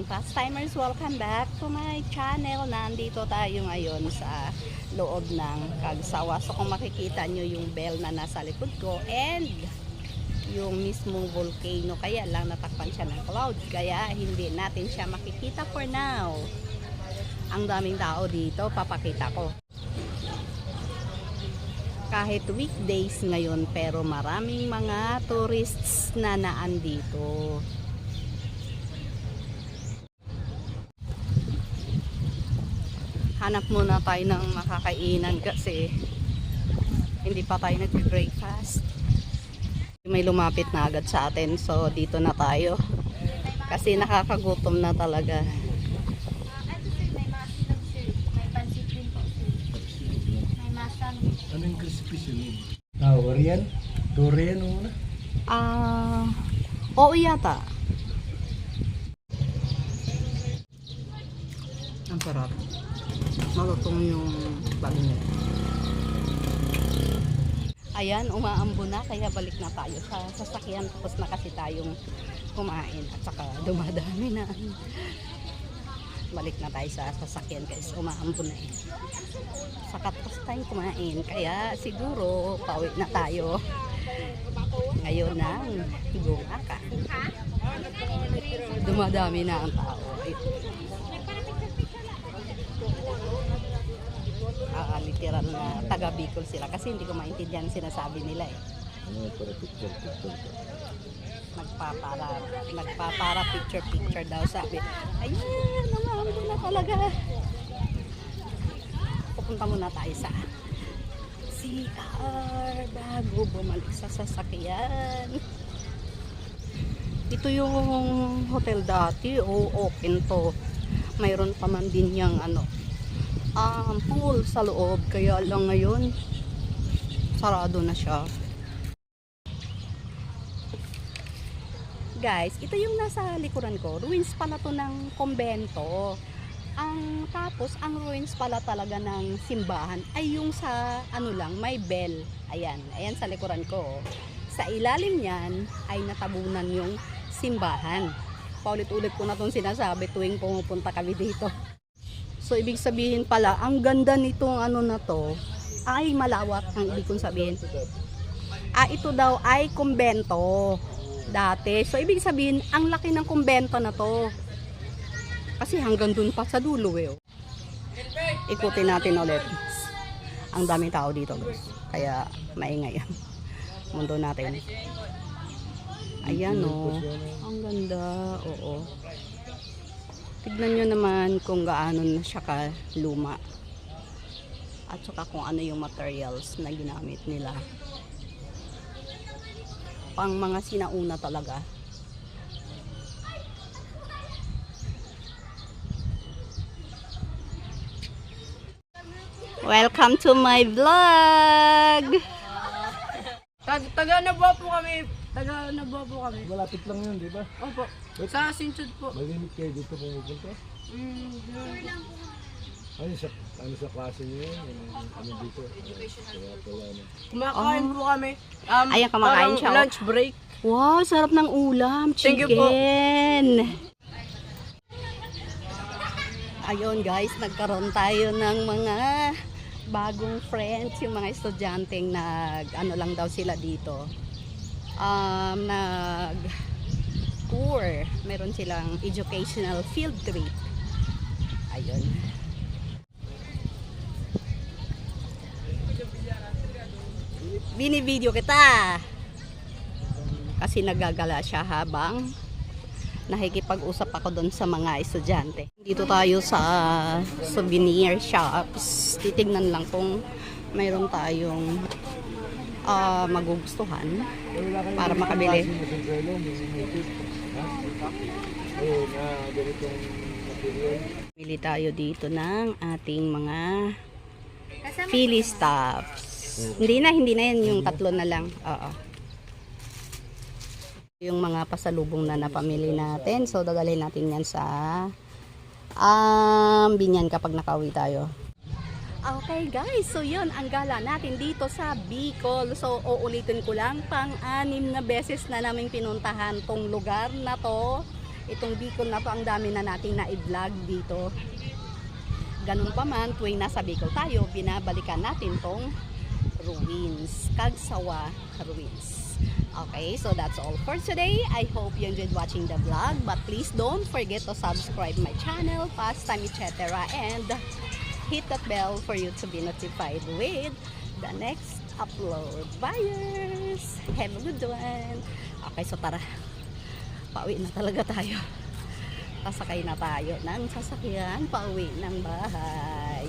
Fast Timers, welcome back to my channel. Nandito tayo ngayon sa loob ng Cagsawa. So kung makikita nyo yung bell na nasa likod ko and yung mismong volcano, kaya lang natakpan siya ng cloud, kaya hindi natin siya makikita for now. Ang daming tao dito, papakita ko. Kahit weekdays ngayon, pero maraming mga tourists na naandito. Hanap muna tayo ng makakainan kasi hindi pa tayo nag-breakfast. May lumapit na agad sa atin, so dito na tayo kasi nakakagutom na talaga. Ano yung crispy yun? Orian? Durian muna? Oo yata. Ang sarap. Malutong yung bagnet. Ayan, umaambo na kaya balik na tayo sa sasakyan. Tapos na kasi tayong kumain at saka dumadami na. Balik na tayo sa sasakyan guys, umaambo na eh. Saka tapos tayong kumain, kaya siguro pauwi na tayo ngayon ng Gumaka. Dumadami na ang tao. Literal na taga Bicol sila kasi hindi ko maintindihan sinasabi nila eh. Nagpapara picture daw sabi. Ayan, namaambo na talaga. Pupunta muna tayo sa CR bago bumalik sa sasakyan. Ito yung hotel dati o open to. Mayroon pa man din yung pool sa loob, kaya lang ngayon sarado na siya. Guys, ito yung nasa likuran ko. Ruins pala to ng kumbento. Tapos ang ruins pala talaga ng simbahan ay yung sa lang, may bell. Ayan sa likuran ko. Sa ilalim niyan ay natabunan yung simbahan. Paulit-ulit ko na itong sinasabi tuwing pumupunta kami dito. So ibig sabihin pala, ang ganda nitong na to ay malawak, ang ibig kong sabihin. Ito daw ay kumbento dati. So ibig sabihin, ang laki ng kumbento na to. Kasi hanggang dun pa sa dulo eh. Ikutin natin ulit. Ang daming tao dito guys. Kaya maingay ang mundo natin. Ayan ang ganda. Oo. Tignan nyo naman kung gaano na siya kaluma. At saka kung ano yung materials na ginamit nila. Pang mga sinauna talaga. Welcome to my vlog! Taga Nabua po kami. Malapit lang yun, di ba? Opo. Sa Sinchud po. Malimit kayo dito pumupunta? Sa klase niyo yun? Dito? Kumakain po kami. Ayan, kumakain parang siya. Lunch break. Wow, sarap ng ulam. Thank you po. Chicken. Ayun guys, nagkaroon tayo ng mga bagong friends. Yung mga estudyanteng lang daw sila dito. Nag-tour. Meron silang educational field trip. Ayun. Binibideo kita. Kasi nagagala siya habang nakikipag-usap ako doon sa mga estudyante. Dito tayo sa souvenir shops. Titignan lang kung mayroon tayong magugustuhan para makabili. Bili tayo dito ng ating mga Philly stuffs. Hindi na yan yung tatlo na lang. Oo. Yung mga pasalubong na napamili natin. So dadalhin natin yan sa Binyan kapag nakauwi tayo. Okay guys, so yun ang gala natin dito sa Bicol. So uulitin ko lang, pang-anim na beses na naming pinuntahan tong lugar na to. Itong Bicol na to, ang dami na nating na-vlog dito. Ganun pa man, tuwing nasa Bicol tayo, binabalikan natin tong ruins, Cagsawa Ruins. Okay, so that's all for today. I hope you enjoyed watching the vlog, but please don't forget to subscribe my channel, Pastime etc. and hit that bell for you to be notified with the next upload. Buyers! Have a good one! Okay, so tara. Pauwi na talaga tayo. Sasakay na tayo ng sasakyan pauwi ng bahay.